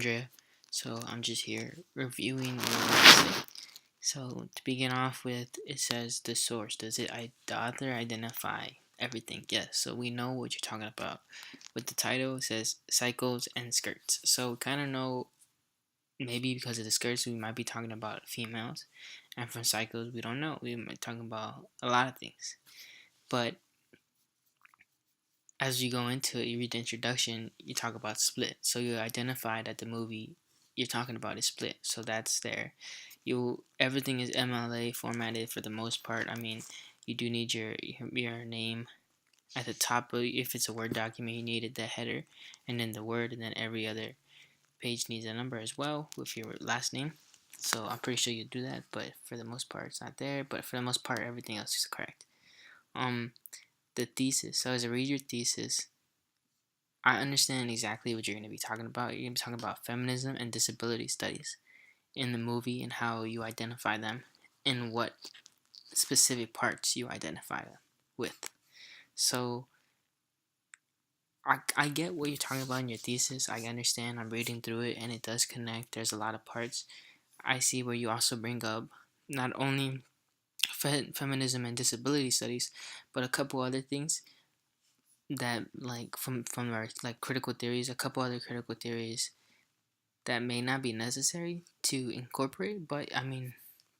Andrea. So I'm just here reviewing your essay. So to begin off with, it says the source. Does the author identify everything? Yes. So we know what you're talking about. With the title, it says cycles and skirts. So we kind of know, maybe because of the skirts, we might be talking about females, and from cycles, we don't know. We might be talking about a lot of things. But as you go into it, you read the introduction, you talk about Split. So you identify that the movie you're talking about is Split. So that's there. Everything is MLA formatted for the most part. I mean, you do need your name at the top of, if it's a Word document, you needed the header and then the word, and then every other page needs a number as well with your last name. So I'm pretty sure you do that, but for the most part it's not there. But for the most part, everything else is correct. The thesis. So as I read your thesis, I understand exactly what you're going to be talking about. You're going to be talking about feminism and disability studies in the movie and how you identify them and what specific parts you identify them with. So I get what you're talking about in your thesis. I understand. I'm reading through it and it does connect. There's a lot of parts. I see where you also bring up not only feminism and disability studies, but a couple other things that, like, from our, like, critical theories, a couple other critical theories that may not be necessary to incorporate, but I mean,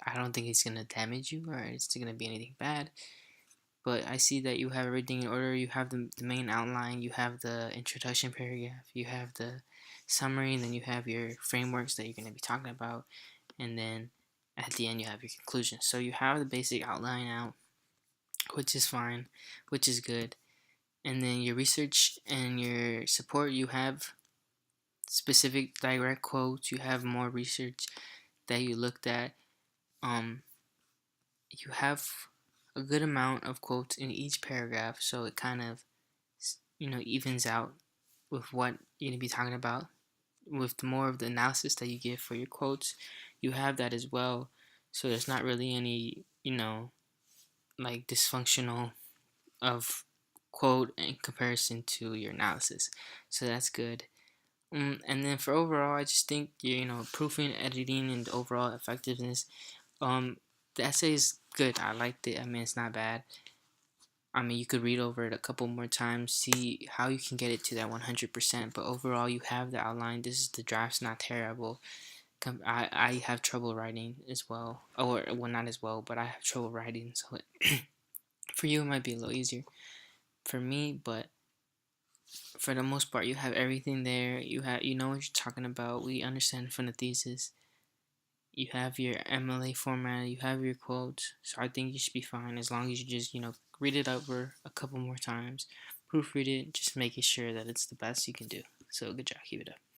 I don't think it's gonna damage you or it's gonna be anything bad. But I see that you have everything in order. You have the main outline, you have the introduction paragraph, you have the summary, and then you have your frameworks that you're gonna be talking about, and then at the end you have your conclusion. So you have the basic outline out, which is fine, which is good. And then your research and your support, you have specific direct quotes, you have more research that you looked at. um you have a good amount of quotes in each paragraph, so it kind of, evens out with what you're going to be talking about. With more of the analysis that you give for your quotes, you have that as well, so there's not really any, like, dysfunctional of quote in comparison to your analysis. So that's good. And then for overall, I just think proofing, editing, and overall effectiveness. Um, the essay is good. I liked it. I mean, it's not bad. I mean, you could read over it a couple more times, see how you can get it to that 100%. But overall, you have the outline. This is the draft's not terrible. I have trouble writing as well, or well, not as well, but I have trouble writing. So for you, it might be a little easier. For me, but for the most part, you have everything there. You know what you're talking about. We understand from the thesis. You have your MLA format, you have your quotes, so I think you should be fine as long as you just, read it over a couple more times, proofread it, just making sure that it's the best you can do. So good job, keep it up.